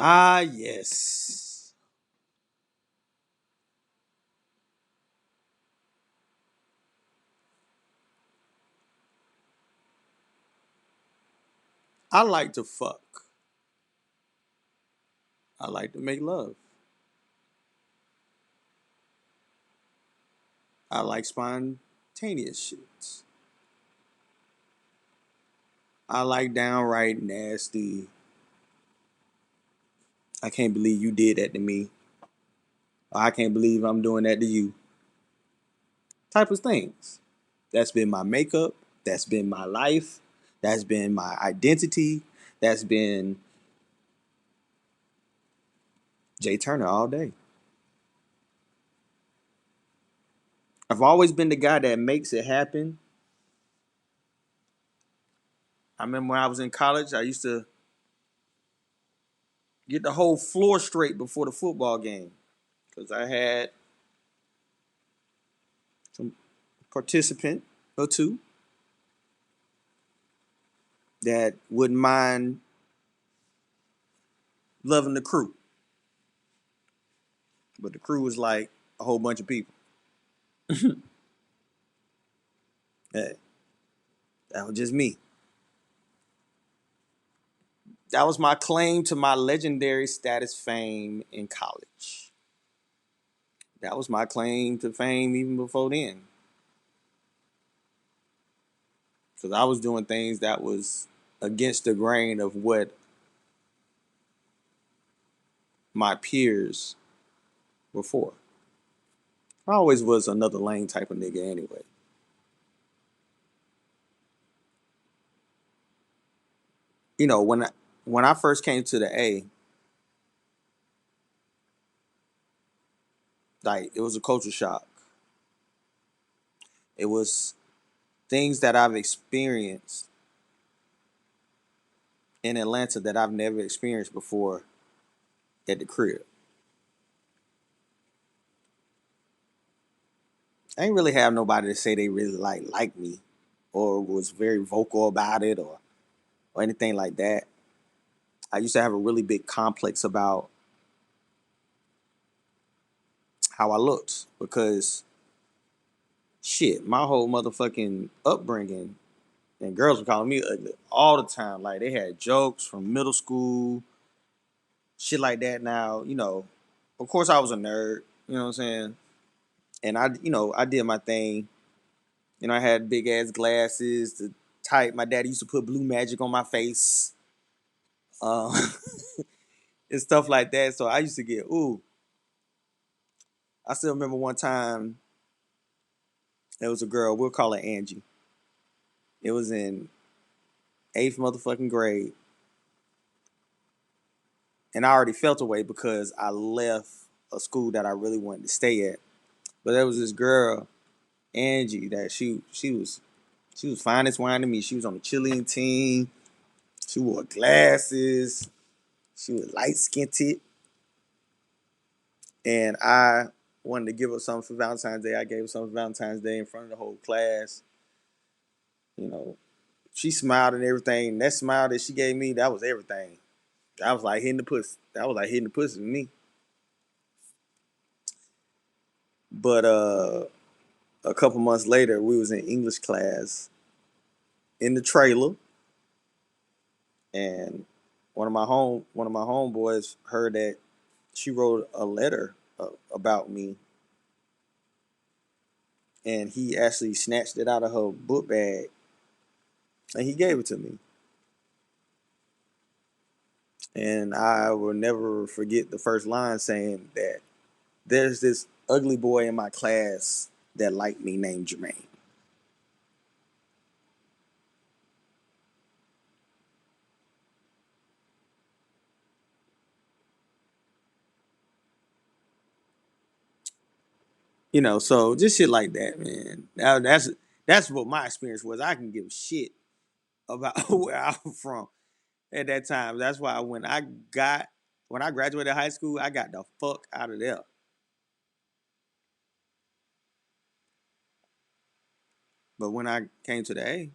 Ah, yes. I like to fuck. I like to make love. I like spontaneous shit. I like downright nasty. I can't believe you did that to me. Or I can't believe I'm doing that to you. Type of things. That's been my makeup. That's been my life. That's been my identity. That's been Jay Turner all day. I've always been the guy that makes it happen. I remember when I was in college, I used to get the whole floor straight before the football game because I had some participant or two that wouldn't mind loving the crew, but the crew was like a whole bunch of people. Hey, that was just me. That was my claim to my legendary status fame in college. That was my claim to fame even before then. Because I was doing things that was against the grain of what my peers were for. I always was another lane type of nigga anyway. You know, when I first came to the A, like it was a culture shock. It was things that I've experienced in Atlanta that I've never experienced before at the crib. I ain't really have nobody to say they really like me or was very vocal about it or anything like that. I used to have a really big complex about how I looked because shit, my whole motherfucking upbringing and girls were calling me ugly all the time. Like they had jokes from middle school, shit like that. Now, of course I was a nerd, you know what I'm saying? And I did my thing. I had big ass glasses, the type. My daddy used to put blue magic on my face, um, and stuff like that. So I used to get ooh. I still remember one time there was a girl. We'll call her Angie. It was in eighth motherfucking grade, and I already felt away because I left a school that I really wanted to stay at. But there was this girl, Angie, that she was fine as wine to me. She was on the Chilean team. She wore glasses. She was light skinned, and I wanted to give her something for Valentine's Day. I gave her something for Valentine's Day in front of the whole class. You know, she smiled and everything. And that smile that she gave me, that was everything. That was like hitting the pussy. That was like hitting the pussy to me. But a couple months later, we was in English class in the trailer, and one of my homeboys heard that she wrote a letter about me, and he actually snatched it out of her book bag and he gave it to me. And I will never forget the first line saying that there's this ugly boy in my class that liked me named Jermaine. So just shit like that, man. Now, that's what my experience was. I can give a shit about where I'm from at that time. That's why when I graduated high school, I got the fuck out of there. But when I came to the A,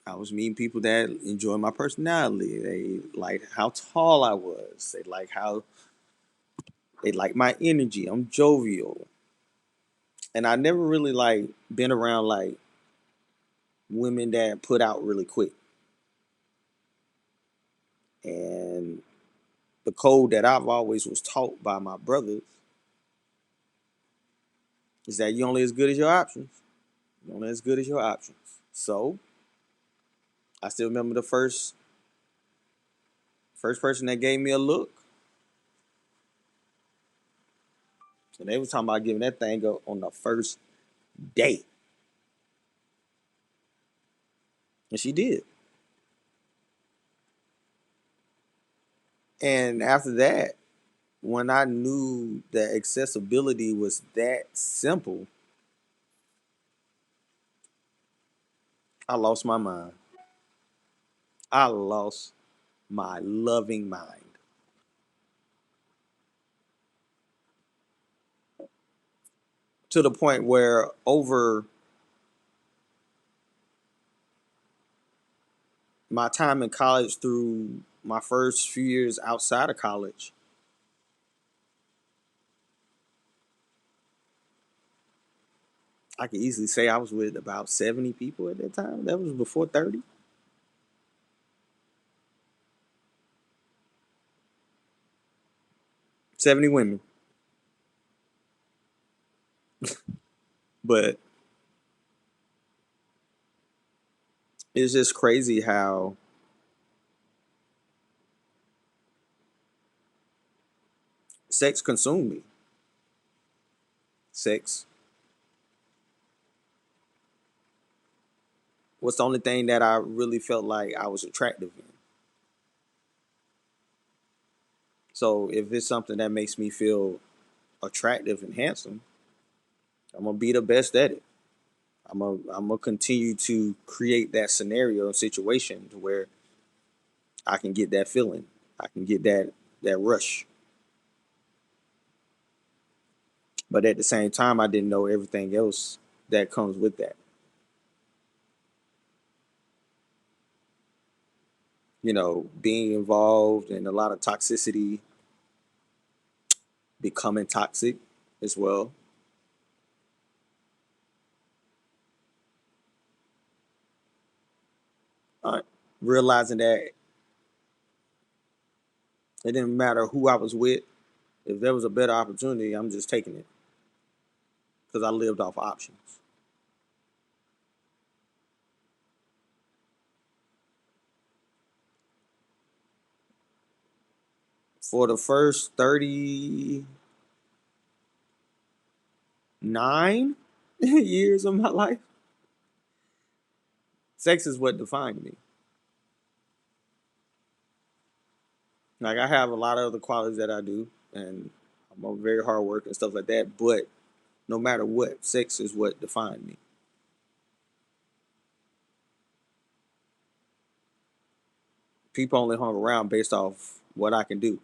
I was meeting people that enjoyed my personality. They liked how tall I was. They liked my energy. I'm jovial. And I never really like been around like women that put out really quick. And the code that I've always was taught by my brothers is that you're only as good as your options. You're only as good as your options. So I still remember the first person that gave me a look. And they was talking about giving that thing up on the first date. And she did. And after that, when I knew that accessibility was that simple, I lost my mind. I lost my loving mind. To the point where over my time in college through my first few years outside of college, I could easily say I was with about 70 people at that time. That was before 30. 70 women. But it's just crazy how sex consumed me. Sex was the only thing that I really felt like I was attractive in. So if it's something that makes me feel attractive and handsome, I'm gonna be the best at it. I'm gonna continue to create that scenario and situation to where I can get that feeling. I can get that rush. But at the same time, I didn't know everything else that comes with that. Being involved in a lot of toxicity, becoming toxic as well. Uh, Realizing that it didn't matter who I was with. If there was a better opportunity, I'm just taking it because I lived off options. For the first 39 years of my life, sex is what defined me. Like I have a lot of other qualities that I do, and I'm a very hard worker and stuff like that. But no matter what, sex is what defined me. People only hung around based off what I can do,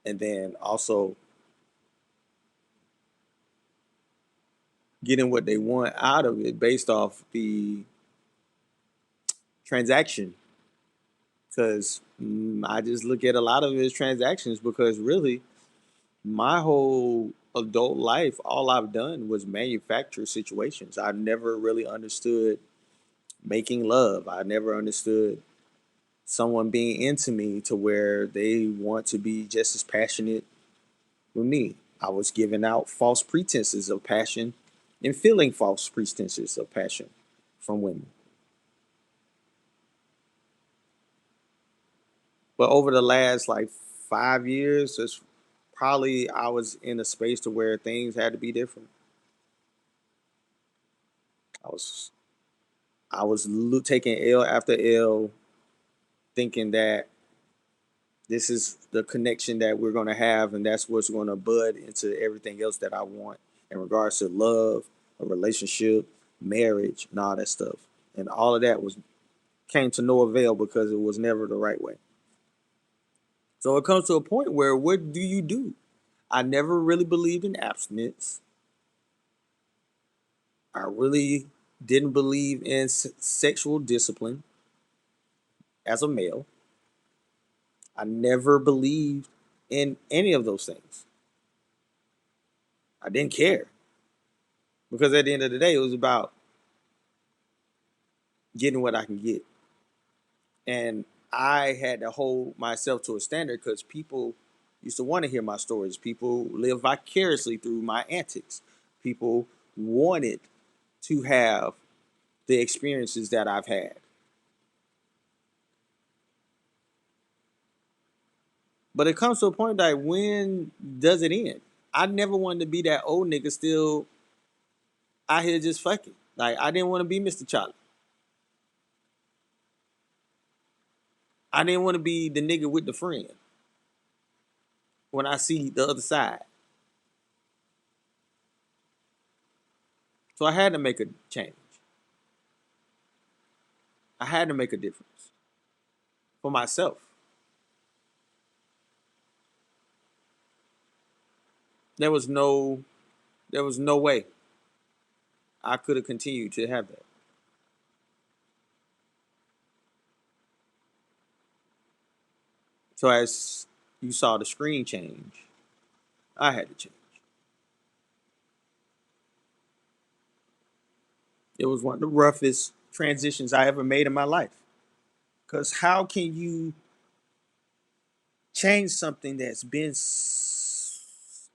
and then also getting what they want out of it based off the transaction. Because I just look at a lot of it as transactions. Because really, my whole adult life, all I've done was manufacture situations. I never really understood making love. I never understood someone being into me to where they want to be just as passionate with me. I was giving out false pretenses of passion and feeling false pretenses of passion from women. But over the last like 5 years, it's probably I was in a space to where things had to be different. I was I was taking L after L, thinking that this is the connection that we're going to have, and that's what's going to bud into everything else that I want in regards to love, a relationship, marriage, and all that stuff. And all of that was came to no avail because it was never the right way. So it comes to a point where what do you do? I never really believed in abstinence. I really didn't believe in sexual discipline. as a male. I never believed in any of those things. I didn't care because at the end of the day, it was about getting what I can get. And I had to hold myself to a standard because people used to want to hear my stories. People live vicariously through my antics. People wanted to have the experiences that I've had. But it comes to a point like, when does it end? I never wanted to be that old nigga still out here just fucking. Like, I didn't want to be Mr. Charlie. I didn't want to be the nigga with the friend when I see the other side. So I had to make a change. I had to make a difference for myself. There was no there was no way I could have continued to have that. So as you saw the screen change, I had to change. It was one of the roughest transitions I ever made in my life. Because how can you change something that's been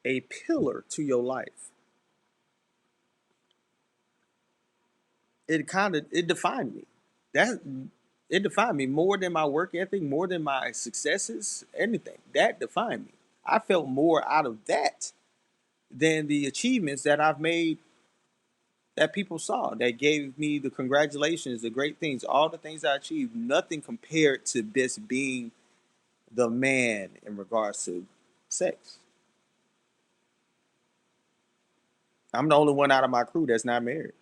a pillar to your life? It defined me. That it defined me more than my work ethic, more than my successes, anything. That defined me. I felt more out of that than the achievements that I've made that people saw, that gave me the congratulations, the great things, all the things I achieved. Nothing compared to this being the man in regards to sex. I'm the only one out of my crew that's not married.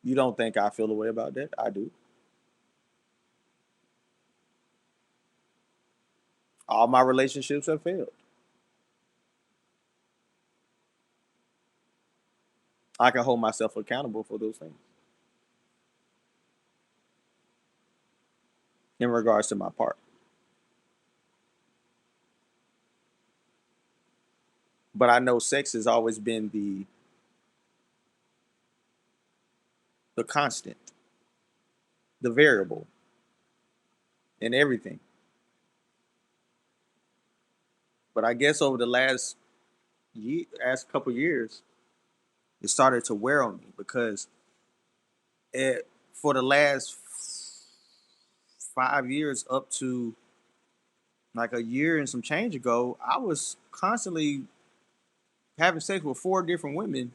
You don't think I feel a way about that? I do. All my relationships have failed. I can hold myself accountable for those things in regards to my part. But I know sex has always been the constant, the variable in everything. But I guess over the last couple years, it started to wear on me because for the last 5 years up to like a year and some change ago, I was constantly having sex with 4 different women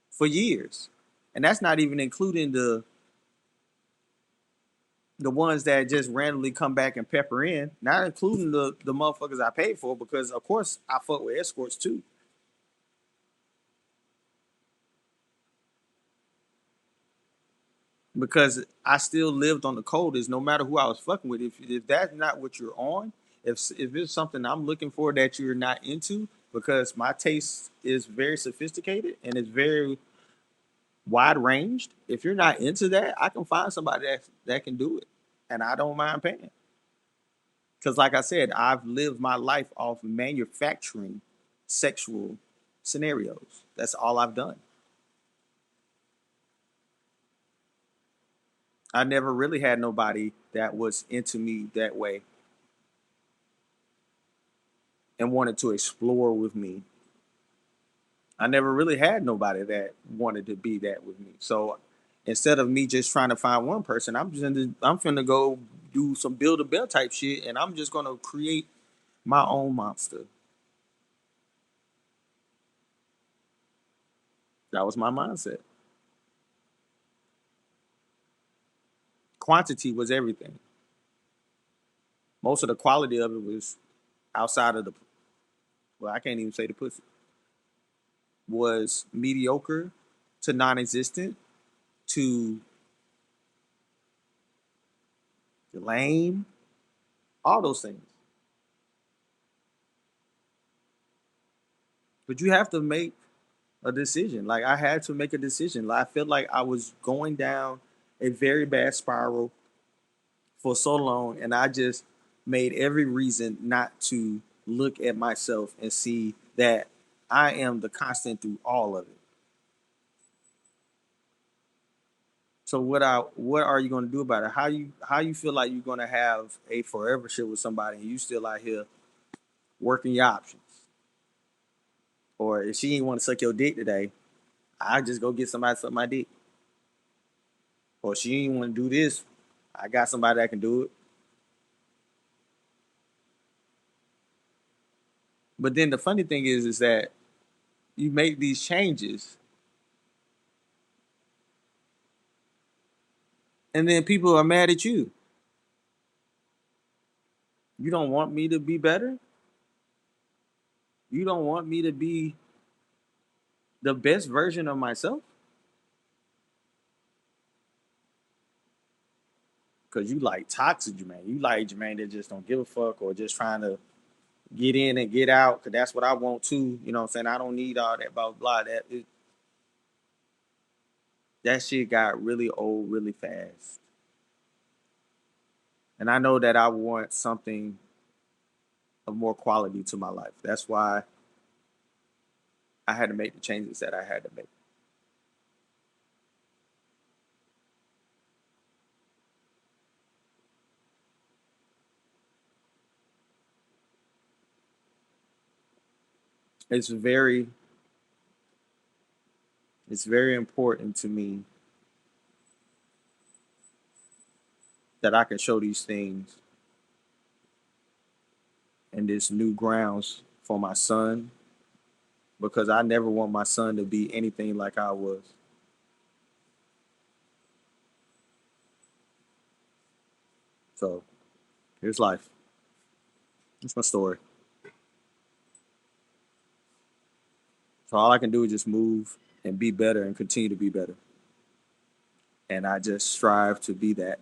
for years, and that's not even including the ones that just randomly come back and pepper in, not including the motherfuckers I paid for, because of course I fuck with escorts too. Because I still lived on the coldest, no matter who I was fucking with. If that's not what you're on, if it's something I'm looking for that you're not into, because my taste is very sophisticated and it's very wide ranged. If you're not into that, I can find somebody that can do it, and I don't mind paying. Because, like I said, I've lived my life off manufacturing sexual scenarios. That's all I've done. I never really had nobody that was into me that way and wanted to explore with me. I never really had nobody that wanted to be that with me. So instead of me just trying to find one person, I'm finna go do some build a bear type shit, and I'm just gonna create my own monster. That was my mindset. Quantity was everything. Most of the quality of it was outside of the, well, I can't even say the pussy, was mediocre to non-existent to lame, all those things. But you have to make a decision. Like, I had to make a decision. Like, I felt like I was going down a very bad spiral for so long, and I just made every reason not to look at myself and see that I am the constant through all of it. So what are you going to do about it? How you feel like you're going to have a forever shit with somebody and you still out here working your options? Or if she ain't want to suck your dick today, I just go get somebody to suck my dick. Or she ain't want to do this, I got somebody that can do it. But then the funny thing is that you make these changes, and then people are mad at you. You don't want me to be better. You don't want me to be the best version of myself because you like toxic Jermaine. You like Jermaine that just don't give a fuck or just trying to get in and get out because that's what I want too. You know what I'm saying? I don't need all that blah blah. That shit got really old really fast. And I know that I want something of more quality to my life. That's why I had to make the changes that I had to make. It's very it's very important to me that I can show these things and this new grounds for my son because I never want my son to be anything like I was. So here's life. That's my story. So all I can do is just move and be better and continue to be better. And I just strive to be that.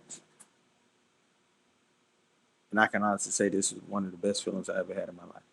And I can honestly say this is one of the best feelings I ever had in my life.